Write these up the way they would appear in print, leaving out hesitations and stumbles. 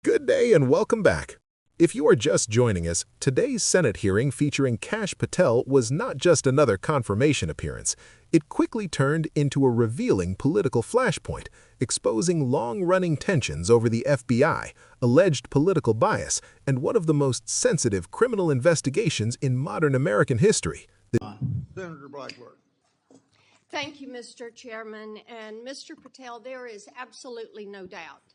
Good day and welcome back. If you are just joining us, today's Senate hearing featuring Kash Patel was not just another confirmation appearance. It quickly turned into a revealing political flashpoint, exposing long-running tensions over the FBI, alleged political bias, and one of the most sensitive criminal investigations in modern American history. Senator Blackburn. Thank you, Mr. Chairman. And Mr. Patel, there is absolutely no doubt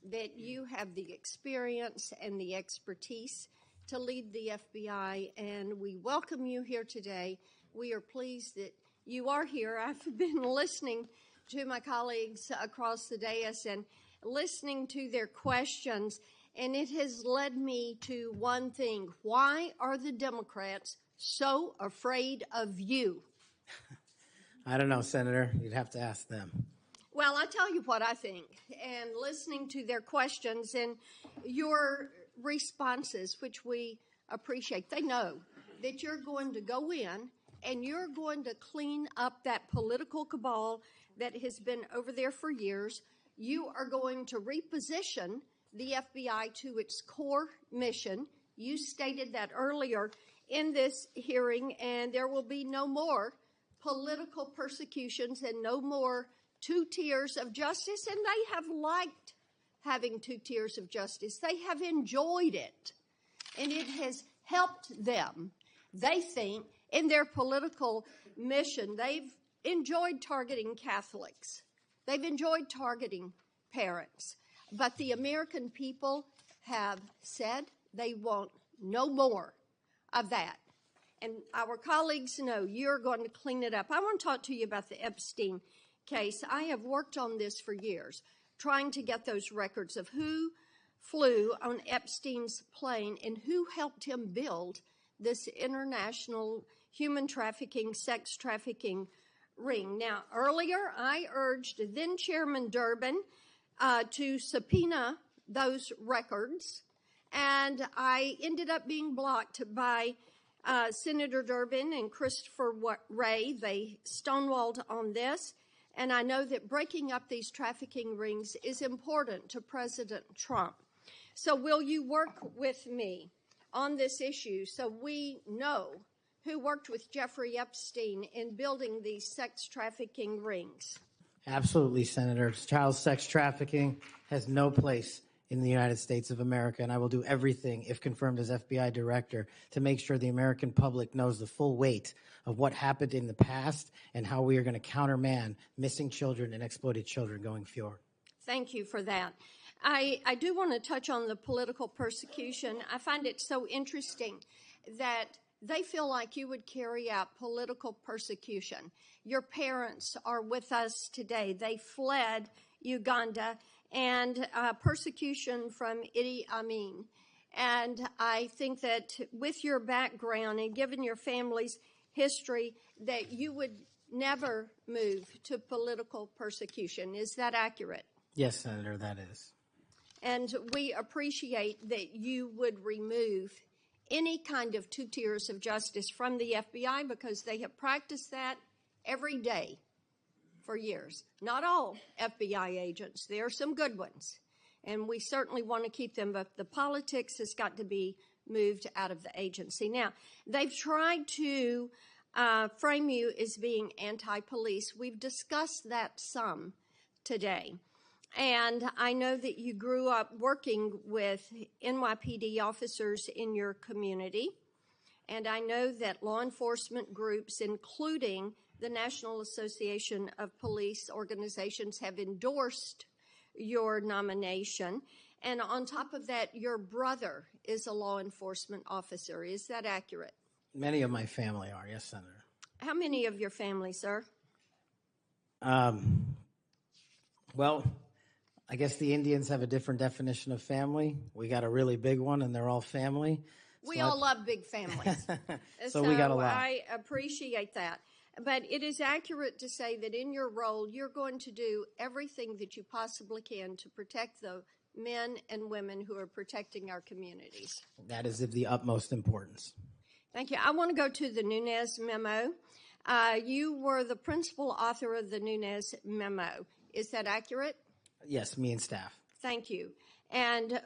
that you have the experience and the expertise to lead the FBI, and we welcome you here today. We are pleased that you are here. I've been listening to my colleagues across the dais and listening to their questions, and it has led me to one thing. Why are the Democrats so afraid of you? I don't know, Senator. You'd have to ask them. Well, I tell you what I think, and listening to their questions and your responses, which we appreciate, they know that you're going to go in and you're going to clean up that political cabal that has been over there for years. You are going to reposition the FBI to its core mission. You stated that earlier in this hearing, and there will be no more political persecutions and no more two tiers of justice, and they have liked having two tiers of justice. They have enjoyed it, and it has helped them. They think in their political mission, they've enjoyed targeting Catholics. They've enjoyed targeting parents. But the American people have said they want no more of that. And our colleagues know you're going to clean it up. I want to talk to you about the Epstein case. I have worked on this for years, trying to get those records of who flew on Epstein's plane and who helped him build this international human trafficking, sex trafficking ring. Now, earlier I urged then Chairman Durbin to subpoena those records, and I ended up being blocked by Senator Durbin and Christopher Wray. They stonewalled on this. And I know that breaking up these trafficking rings is important to President Trump. So will you work with me on this issue so we know who worked with Jeffrey Epstein in building these sex trafficking rings? Absolutely, Senator. Child sex trafficking has no place in the United States of America, and I will do everything, if confirmed as FBI director, to make sure the American public knows the full weight of what happened in the past and how we are going to countermand missing children and exploited children going forward. Thank you for that. I do want to touch on the political persecution. I find it so interesting that they feel like you would carry out political persecution. Your parents are with us today. They fled Uganda and persecution from Idi Amin. And I think that with your background and given your family's history, that you would never move to political persecution. Is that accurate? Yes, Senator, that is. And we appreciate that you would remove any kind of two tiers of justice from the FBI because they have practiced that every day for years. Not all FBI agents. There are some good ones, and we certainly want to keep them, but the politics has got to be moved out of the agency. Now, they've tried to frame you as being anti-police. We've discussed that some today. And I know that you grew up working with NYPD officers in your community. And I know that law enforcement groups, including the National Association of Police Organizations, have endorsed your nomination. And on top of that, your brother is a law enforcement officer. Is that accurate? Many of my family are, yes, Senator. How many of your family, sir? Well, I guess the Indians have a different definition of family. We got a really big one, and they're all family. We all love big families. So we got a lot. I appreciate that. But it is accurate to say that in your role, you're going to do everything that you possibly can to protect the men and women who are protecting our communities. That is of the utmost importance. Thank you. I want to go to the Nunes memo. You were the principal author of the Nunes memo. Is that accurate? Yes, me and staff. Thank you. And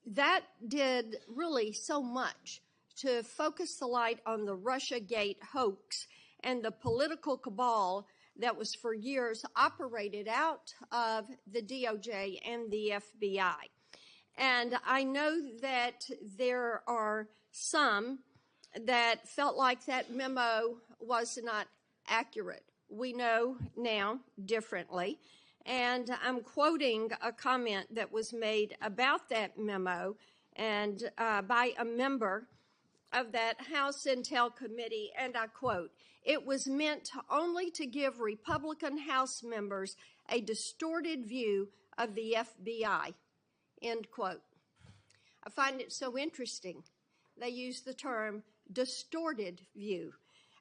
that did really so much to focus the light on the Russiagate hoax and the political cabal that was for years operated out of the DOJ and the FBI. And I know that there are some that felt like that memo was not accurate. We know now differently. And I'm quoting a comment that was made about that memo and by a member of that House Intel Committee, and I quote, "It was meant only to give Republican House members a distorted view of the FBI," end quote. I find it so interesting. They use the term distorted view.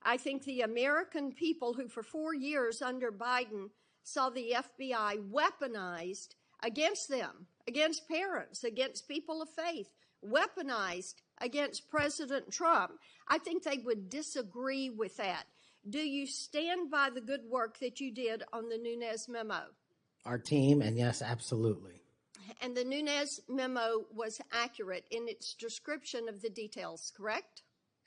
I think the American people who for 4 years under Biden saw the FBI weaponized against them, against parents, against people of faith, weaponized against President Trump, I think they would disagree with that. Do you stand by the good work that you did on the Nunes memo? Our team, and yes, absolutely. And the Nunes memo was accurate in its description of the details, correct?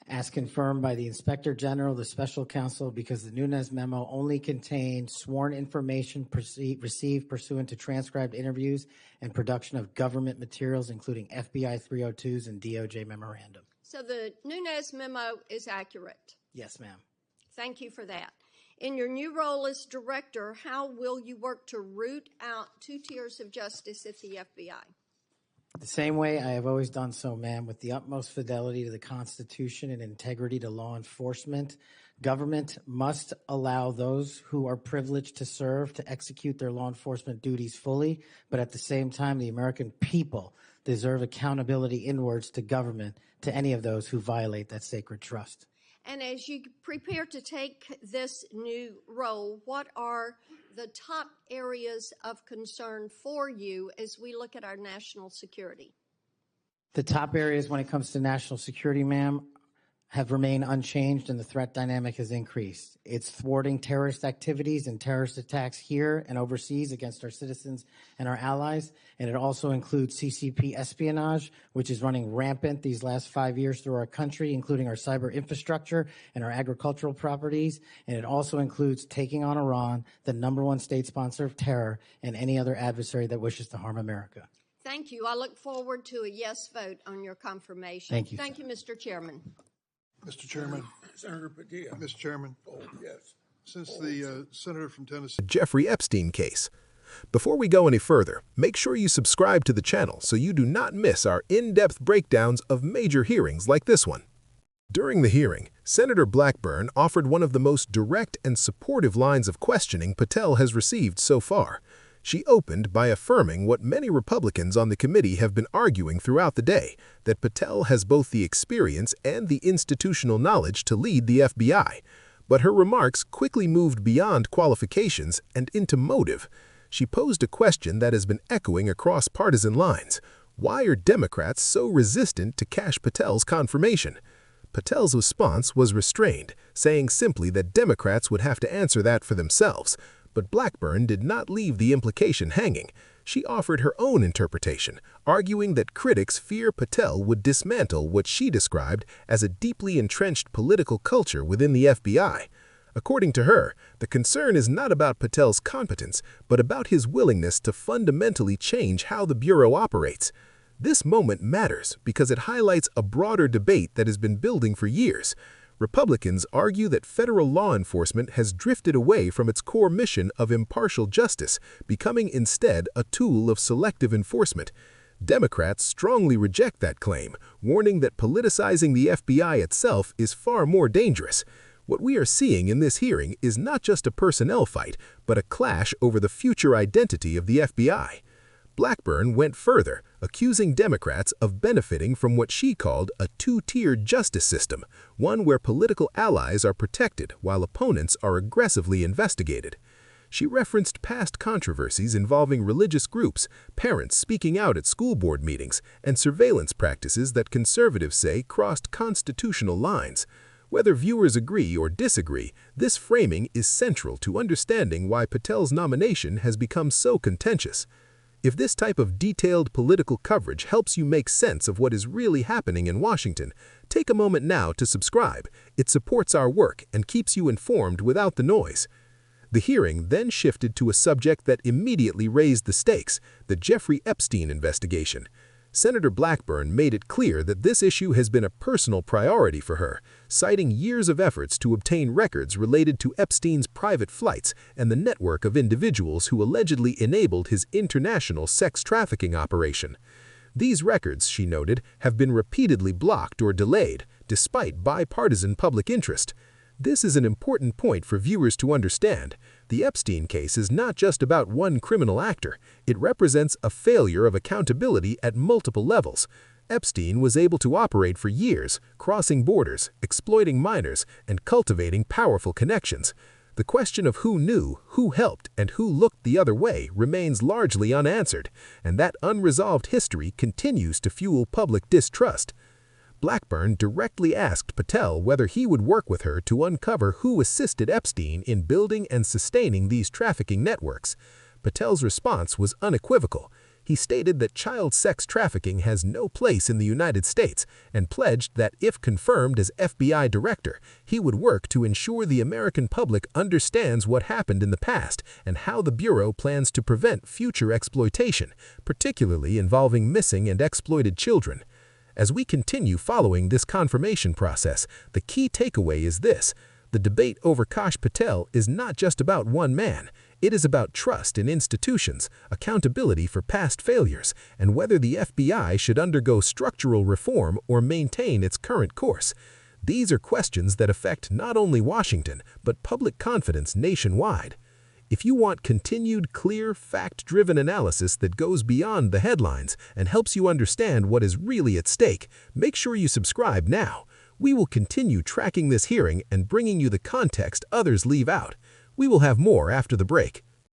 As confirmed by the Inspector General, the Special Counsel, because the Nunes memo only contained sworn information received pursuant to transcribed interviews and production of government materials, including FBI 302s and DOJ memorandum. So the Nunes memo is accurate. Yes, ma'am. Thank you for that. In your new role as director, how will you work to root out two tiers of justice at the FBI? The same way I have always done so, ma'am, with the utmost fidelity to the Constitution and integrity to law enforcement. Government must allow those who are privileged to serve to execute their law enforcement duties fully, but at the same time, the American people deserve accountability inwards to government, to any of those who violate that sacred trust. And as you prepare to take this new role, what are the top areas of concern for you as we look at our national security? The top areas when it comes to national security, ma'am, have remained unchanged, and the threat dynamic has increased. It's thwarting terrorist activities and terrorist attacks here and overseas against our citizens and our allies. And it also includes CCP espionage, which is running rampant these last 5 years through our country, including our cyber infrastructure and our agricultural properties. And it also includes taking on Iran, the #1 state sponsor of terror, and any other adversary that wishes to harm America. Thank you. I look forward to a yes vote on your confirmation. Thank you, Thank you, Mr. Chairman. Mr. Chairman. Senator Padilla. Mr. Chairman. Oh, yes. Since the senator from Tennessee. Jeffrey Epstein case. Before we go any further, make sure you subscribe to the channel so you do not miss our in-depth breakdowns of major hearings like this one. During the hearing, Senator Blackburn offered one of the most direct and supportive lines of questioning Patel has received so far. She opened by affirming what many Republicans on the committee have been arguing throughout the day, that Patel has both the experience and the institutional knowledge to lead the FBI. But her remarks quickly moved beyond qualifications and into motive. She posed a question that has been echoing across partisan lines. Why are Democrats so resistant to Kash Patel's confirmation? Patel's response was restrained, saying simply that Democrats would have to answer that for themselves. But Blackburn did not leave the implication hanging. She offered her own interpretation, arguing that critics fear Patel would dismantle what she described as a deeply entrenched political culture within the FBI. According to her, the concern is not about Patel's competence, but about his willingness to fundamentally change how the Bureau operates. This moment matters because it highlights a broader debate that has been building for years. Republicans argue that federal law enforcement has drifted away from its core mission of impartial justice, becoming instead a tool of selective enforcement. Democrats strongly reject that claim, warning that politicizing the FBI itself is far more dangerous. What we are seeing in this hearing is not just a personnel fight, but a clash over the future identity of the FBI. Blackburn went further, accusing Democrats of benefiting from what she called a two-tiered justice system, one where political allies are protected while opponents are aggressively investigated. She referenced past controversies involving religious groups, parents speaking out at school board meetings, and surveillance practices that conservatives say crossed constitutional lines. Whether viewers agree or disagree, this framing is central to understanding why Patel's nomination has become so contentious. If this type of detailed political coverage helps you make sense of what is really happening in Washington, take a moment now to subscribe. It supports our work and keeps you informed without the noise. The hearing then shifted to a subject that immediately raised the stakes, the Jeffrey Epstein investigation. Senator Blackburn made it clear that this issue has been a personal priority for her, citing years of efforts to obtain records related to Epstein's private flights and the network of individuals who allegedly enabled his international sex trafficking operation. These records, she noted, have been repeatedly blocked or delayed, despite bipartisan public interest. This is an important point for viewers to understand. The Epstein case is not just about one criminal actor. It represents a failure of accountability at multiple levels. Epstein was able to operate for years, crossing borders, exploiting minors, and cultivating powerful connections. The question of who knew, who helped, and who looked the other way remains largely unanswered, and that unresolved history continues to fuel public distrust. Blackburn directly asked Patel whether he would work with her to uncover who assisted Epstein in building and sustaining these trafficking networks. Patel's response was unequivocal. He stated that child sex trafficking has no place in the United States and pledged that if confirmed as FBI director, he would work to ensure the American public understands what happened in the past and how the Bureau plans to prevent future exploitation, particularly involving missing and exploited children. As we continue following this confirmation process, the key takeaway is this: the debate over Kash Patel is not just about one man. It is about trust in institutions, accountability for past failures, and whether the FBI should undergo structural reform or maintain its current course. These are questions that affect not only Washington, but public confidence nationwide. If you want continued, clear, fact-driven analysis that goes beyond the headlines and helps you understand what is really at stake, make sure you subscribe now. We will continue tracking this hearing and bringing you the context others leave out. We will have more after the break.